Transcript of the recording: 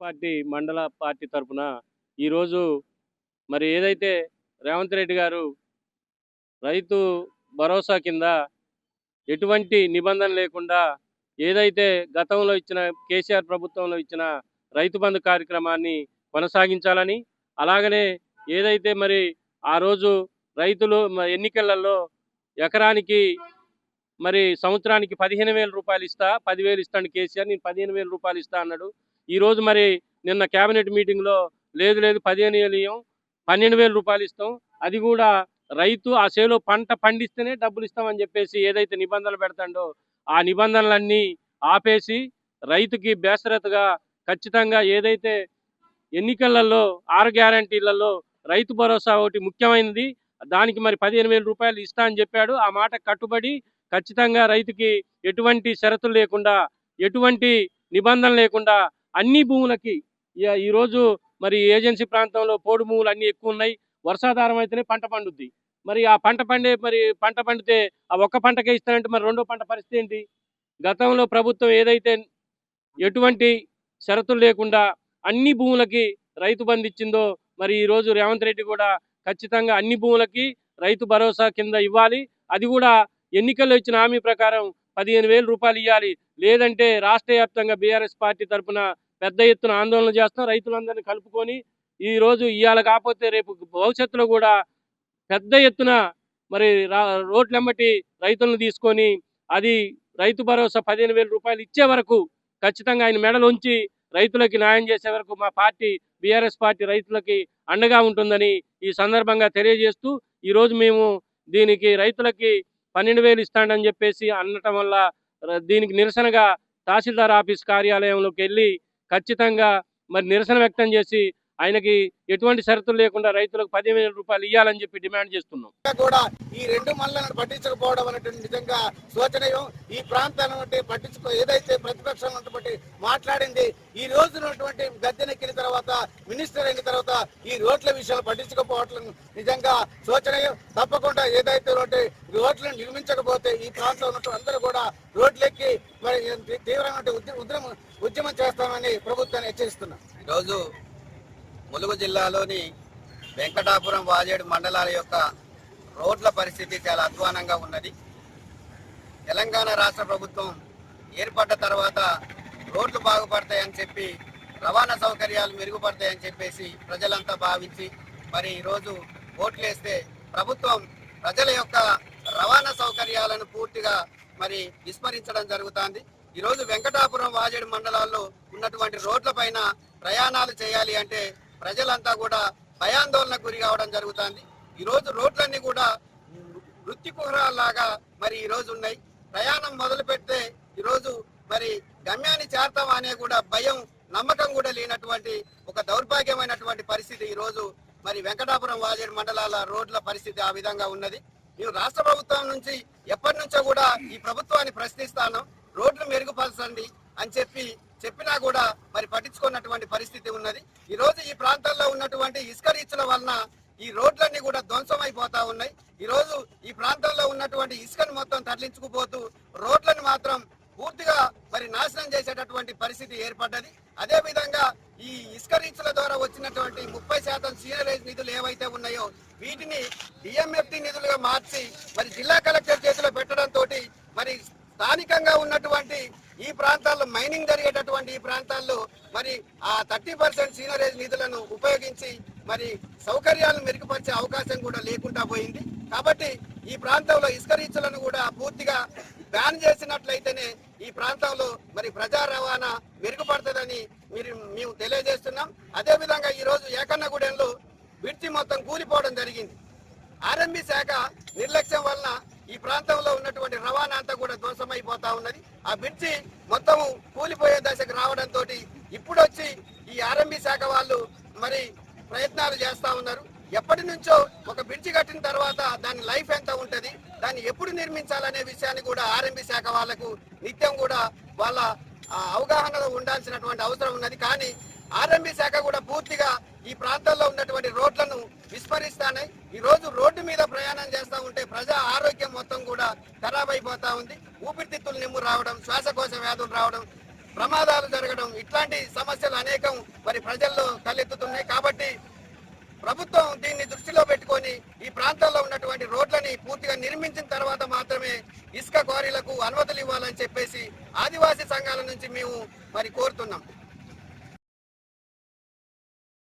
Party మండల party తరపున ఈరోజు మరి ఏదైతే రేవంత్ రెడ్డి గారు రైతు భరోసా కింద ఎటువంటి నిబంధన లేకుండా ఏదైతే గతంలో ఇచ్చిన కేసీఆర్ ప్రభుత్వంలో ఇచ్చిన రైతు బంధు కార్యక్రమాన్ని కొనసాగించాలని, అలాగనే ఏదైతే మరి ఆ రోజు రైతులు ఎన్నికలలో ఎకరానికి మరి సంవత్సరానికి 15,000 రూపాయలు ఇస్తా, 10,000 ఇస్తాను కేసీఆర్, నేను 15,000 రూపాయలు ఇస్తా అన్నాడు. ఈరోజు మరి నిన్న కేబినెట్ మీటింగ్లో లేదు 15,000 ఇయ్యం, 12,000 రూపాయలు ఇస్తాం, అది కూడా రైతు ఆ చేలో పంట పండిస్తేనే డబ్బులు ఇస్తామని చెప్పేసి ఏదైతే నిబంధనలు పెడతాడో ఆ నిబంధనలన్నీ ఆపేసి రైతుకి బేసరతుగా ఖచ్చితంగా ఏదైతే ఎన్నికలలో 6 గ్యారంటీలలో రైతు భరోసా ఒకటి ముఖ్యమైనది, దానికి మరి 15,000 రూపాయలు ఇస్తా అని చెప్పాడు. ఆ మాట కట్టుబడి ఖచ్చితంగా రైతుకి ఎటువంటి షరతులు లేకుండా, ఎటువంటి నిబంధన లేకుండా అన్ని భూములకి ఈరోజు మరి ఏజెన్సీ ప్రాంతంలో పోడు భూములు అన్నీ ఎక్కువ ఉన్నాయి. వర్షాధారం అయితేనే పంట పండుద్ది. మరి ఆ పంట పండితే ఆ ఒక్క పంటకే ఇస్తానంటే మరి రెండో పంట పరిస్థితి ఏంటి? గతంలో ప్రభుత్వం ఏదైతే ఎటువంటి షరతులు లేకుండా అన్ని భూములకి రైతు బంధు ఇచ్చిందో మరి ఈరోజు రేవంత్ రెడ్డి కూడా ఖచ్చితంగా అన్ని భూములకి రైతు భరోసా కింద ఇవ్వాలి. అది కూడా ఎన్నికల్లో ఇచ్చిన హామీ ప్రకారం 15,000 రూపాయలు ఇవ్వాలి. లేదంటే రాష్ట్ర వ్యాప్తంగా బీఆర్ఎస్ పార్టీ తరఫున పెద్ద ఎత్తున ఆందోళన చేస్తాం. రైతులందరినీ కలుపుకొని ఈరోజు ఇవాళ కాకపోతే రేపు భవిష్యత్తులో కూడా పెద్ద ఎత్తున మరి రోడ్లెమ్మటి రైతులను తీసుకొని అది రైతు భరోసా 15,000 రూపాయలు ఇచ్చే వరకు ఖచ్చితంగా ఆయన మెడలు ఉంచి రైతులకి న్యాయం చేసే వరకు మా పార్టీ బీఆర్ఎస్ పార్టీ రైతులకి అండగా ఉంటుందని ఈ సందర్భంగా తెలియజేస్తూ, ఈరోజు మేము దీనికి రైతులకి 12,000 ఇస్తాడని చెప్పేసి అనటం వల్ల దీనికి నిరసనగా తహసీల్దార్ ఆఫీస్ కార్యాలయంలోకి వెళ్ళి ఖచ్చితంగా మరి నిరసన వ్యక్తం చేసి ఆయనకి ఎటువంటి షరతులు లేకుండా రైతులకు 10,000 రూపాయలు ఇవ్వాలని చెప్పి డిమాండ్ చేస్తున్నాం. కూడా ఈ రెండు మండలను పట్టించకపోవడం అనేటువంటి నిజంగా శోచనీయం. ఈ ప్రాంతాన్ని పట్టించుకో ఏదైతే ప్రతిపక్షం ఉన్నటువంటి మాట్లాడింది, ఈ రోజు ఉన్నటువంటి గద్దెనెక్కిన తర్వాత మినిస్టర్ అయిన తర్వాత ఈ రోడ్ల విషయాలు పట్టించకపోవడం నిజంగా శోచనీయం. తప్పకుండా ఏదైతే రోడ్లను నిర్మించకపోతే ఈ ప్రాంతంలో ఉన్నటువంటి అందరూ కూడా రోడ్లెక్కి మరి తీవ్రమైన ఉద్యమం చేస్తామని ప్రభుత్వాన్ని హెచ్చరిస్తున్నాం. ఈరోజు ములుగు జిల్లాలోని వెంకటాపురం, వాజేడు మండలాల యొక్క రోడ్ల పరిస్థితి చాలా అధ్వానంగా ఉన్నది. తెలంగాణ రాష్ట్ర ప్రభుత్వం ఏర్పడ్డ తర్వాత రోడ్లు బాగుపడతాయని చెప్పి, రవాణా సౌకర్యాలు మెరుగుపడతాయని చెప్పేసి ప్రజలంతా భావించి మరి ఈరోజు ఓట్లేస్తే ప్రభుత్వం ప్రజల యొక్క రవాణా సౌకర్యాలను పూర్తిగా మరి విస్మరించడం జరుగుతుంది. ఈరోజు వెంకటాపురం, వాజేడు మండలాల్లో ఉన్నటువంటి రోడ్ల పైన ప్రయాణాలు చేయాలి అంటే ప్రజలంతా కూడా భయాందోళనకు గురి కావడం జరుగుతుంది. ఈరోజు రోడ్లన్నీ కూడా వృత్తికుహరాల్లాగా మరి ఈరోజు ఉన్నాయి. ప్రయాణం మొదలు పెడితే ఈరోజు మరి గమ్యాన్ని చేరతాం అనే కూడా భయం, నమ్మకం కూడా లేనటువంటి ఒక దౌర్భాగ్యమైనటువంటి పరిస్థితి ఈరోజు మరి వెంకటాపురం, వాజేడు మండలాల రోడ్ల పరిస్థితి ఆ విధంగా ఉన్నది. మేము రాష్ట్ర ప్రభుత్వం నుంచి ఎప్పటి నుంచో కూడా ఈ ప్రభుత్వాన్ని ప్రశ్నిస్తాను, రోడ్లు మెరుగుపరచండి అని చెప్పినా కూడా మరి పట్టించుకున్నటువంటి పరిస్థితి ఉన్నది. ఈ రోజు ఈ ప్రాంతాల్లో ఉన్నటువంటి ఇసుక రీచ్ల వలన ఈ రోడ్లన్నీ కూడా ధ్వంసం అయిపోతా ఉన్నాయి. ఈ రోజు ఈ ప్రాంతంలో ఉన్నటువంటి ఇసుకను మొత్తం తరలించుకుపోతూ రోడ్లను మాత్రం పూర్తిగా మరి నాశనం చేసేటటువంటి పరిస్థితి ఏర్పడ్డది. అదే విధంగా ఈ ఇసుక రీచ్ల ద్వారా వచ్చినటువంటి 30% సీనరేజ్ నిధులు ఏవైతే ఉన్నాయో వీటిని డిఎంఎఫ్టి నిధులుగా మార్చి మరి జిల్లా కలెక్టర్ చేతిలో పెట్టడంతో మరి స్థానికంగా ఉన్నటువంటి ఈ ప్రాంతాల్లో మైనింగ్ జరిగేటటువంటి ఈ ప్రాంతాల్లో మరి ఆ 30% సీనరేజ్ నిధులను ఉపయోగించి మరి సౌకర్యాలను మెరుగుపరిచే అవకాశం కూడా లేకుండా పోయింది. కాబట్టి ఈ ప్రాంతంలో ఇసుక రీచ్లను కూడా పూర్తిగా బ్యాన్ చేసినట్లయితేనే ఈ ప్రాంతంలో మరి ప్రజా రవాణా మెరుగుపడుతుందని మేము తెలియజేస్తున్నాం. అదేవిధంగా ఈరోజు ఏకన్నగూడెంలో బ్రిడ్జి మొత్తం కూలిపోవడం జరిగింది. ఆర్ఎంబి శాఖ నిర్లక్ష్యం వలన ఈ ప్రాంతంలో ఉన్నటువంటి రవాణా అంతా కూడా ధ్వంసమైపోతా ఉన్నది. ఆ బ్రిడ్జి మొత్తము కూలిపోయే దశకు రావడంతో ఇప్పుడు వచ్చి ఈ ఆర్ఎంబి శాఖ వాళ్ళు మరి ప్రయత్నాలు చేస్తా ఉన్నారు. ఎప్పటి నుంచో ఒక బ్రిడ్జి కట్టిన తర్వాత దాని లైఫ్ ఎంత ఉంటది, దాన్ని ఎప్పుడు నిర్మించాలనే విషయాన్ని కూడా ఆర్ఎంబి శాఖ వాళ్లకు నిత్యం కూడా వాళ్ళ అవగాహనలో ఉండాల్సినటువంటి అవసరం ఉన్నది. కానీ ఆర్ఎంబి శాఖ కూడా పూర్తిగా ఈ ప్రాంతాల్లో ఉన్నటువంటి రోడ్లను విస్మరిస్తానే. ఈ రోజు రోడ్డు మీద ప్రయాణం చేస్తూ ఉంటే ప్రజా ఆరోగ్యం మొత్తం కూడా ఖరాబ్ అయిపోతా ఉంది. ఊపిరితిత్తులు నిమ్ము రావడం, శ్వాసకోశ వ్యాధులు రావడం, ప్రమాదాలు జరగడం, ఇట్లాంటి సమస్యలు అనేకం ప్రభుత్వం దీన్ని దృష్టిలో పెట్టుకొని ఈ ప్రాంతాల్లో ఉన్నటువంటి రోడ్లని పూర్తిగా నిర్మించిన తర్వాత మాత్రమే ఇసుక క్వారీలకు అనుమతులు ఇవ్వాలని చెప్పేసి ఆదివాసీ సంఘాల నుంచి మేము మరి కోరుతున్నాం.